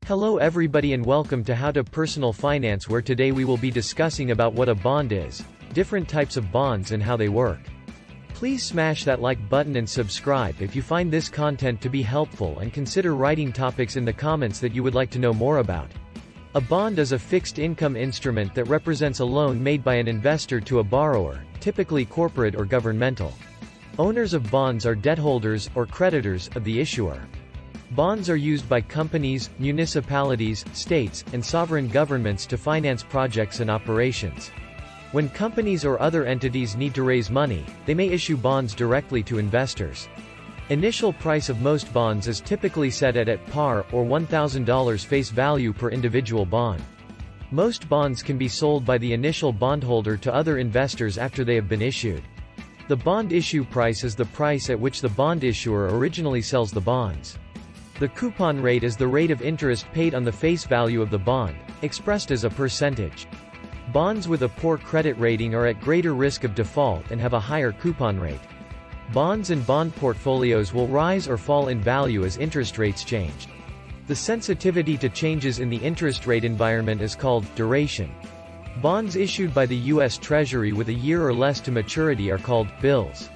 Hello everybody and welcome to How to Personal Finance, where today we will be discussing about what a bond is, different types of bonds and how they work. Please smash that like button and subscribe if you find this content to be helpful, and consider writing topics in the comments that you would like to know more about. A bond is a fixed income instrument that represents a loan made by an investor to a borrower, typically corporate or governmental. Owners of bonds are debt holders, or creditors, of the issuer. Bonds are used by companies, municipalities, states, and sovereign governments to finance projects and operations. When companies or other entities need to raise money, they may issue bonds directly to investors. Initial price of most bonds is typically set at par, or $1,000 face value per individual bond. Most bonds can be sold by the initial bondholder to other investors after they have been issued. The bond issue price is the price at which the bond issuer originally sells the bonds. The coupon rate is the rate of interest paid on the face value of the bond, expressed as a percentage. Bonds with a poor credit rating are at greater risk of default and have a higher coupon rate. Bonds and bond portfolios will rise or fall in value as interest rates change. The sensitivity to changes in the interest rate environment is called duration. Bonds issued by the U.S. Treasury with a year or less to maturity are called bills.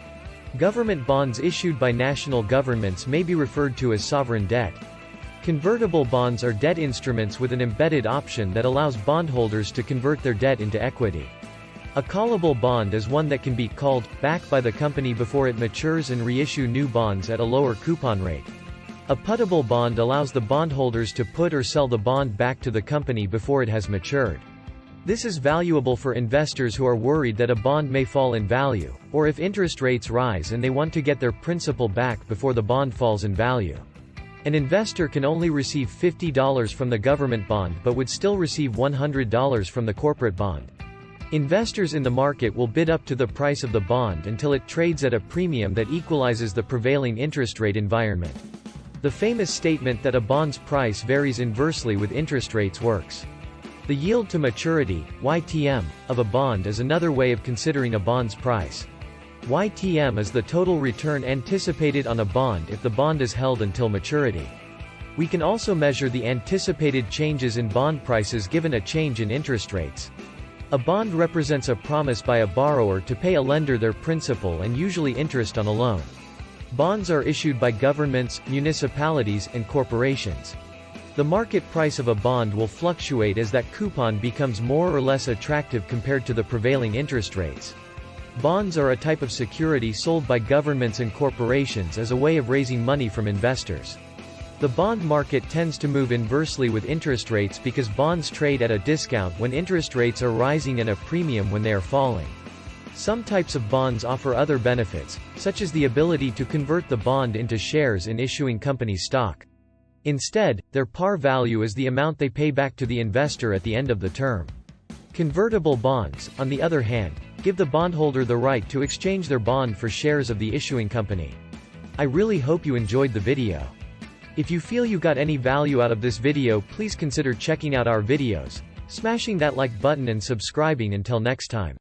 Government bonds issued by national governments may be referred to as sovereign debt. Convertible bonds are debt instruments with an embedded option that allows bondholders to convert their debt into equity. A callable bond is one that can be called back by the company before it matures and reissue new bonds at a lower coupon rate. A puttable bond allows the bondholders to put or sell the bond back to the company before it has matured. This is valuable for investors who are worried that a bond may fall in value, or if interest rates rise and they want to get their principal back before the bond falls in value. An investor can only receive $50 from the government bond but would still receive $100 from the corporate bond. Investors in the market will bid up to the price of the bond until it trades at a premium that equalizes the prevailing interest rate environment. The famous statement that a bond's price varies inversely with interest rates works. The yield to maturity, YTM, of a bond is another way of considering a bond's price. YTM is the total return anticipated on a bond if the bond is held until maturity. We can also measure the anticipated changes in bond prices given a change in interest rates. A bond represents a promise by a borrower to pay a lender their principal and usually interest on a loan. Bonds are issued by governments, municipalities, and corporations. The market price of a bond will fluctuate as that coupon becomes more or less attractive compared to the prevailing interest rates. Bonds are a type of security sold by governments and corporations as a way of raising money from investors. The bond market tends to move inversely with interest rates because bonds trade at a discount when interest rates are rising and a premium when they are falling. Some types of bonds offer other benefits, such as the ability to convert the bond into shares in issuing company stock. Instead, their par value is the amount they pay back to the investor at the end of the term. Convertible bonds, on the other hand, give the bondholder the right to exchange their bond for shares of the issuing company. I really hope you enjoyed the video. If you feel you got any value out of this video, please consider checking out our videos, smashing that like button and subscribing. Until next time.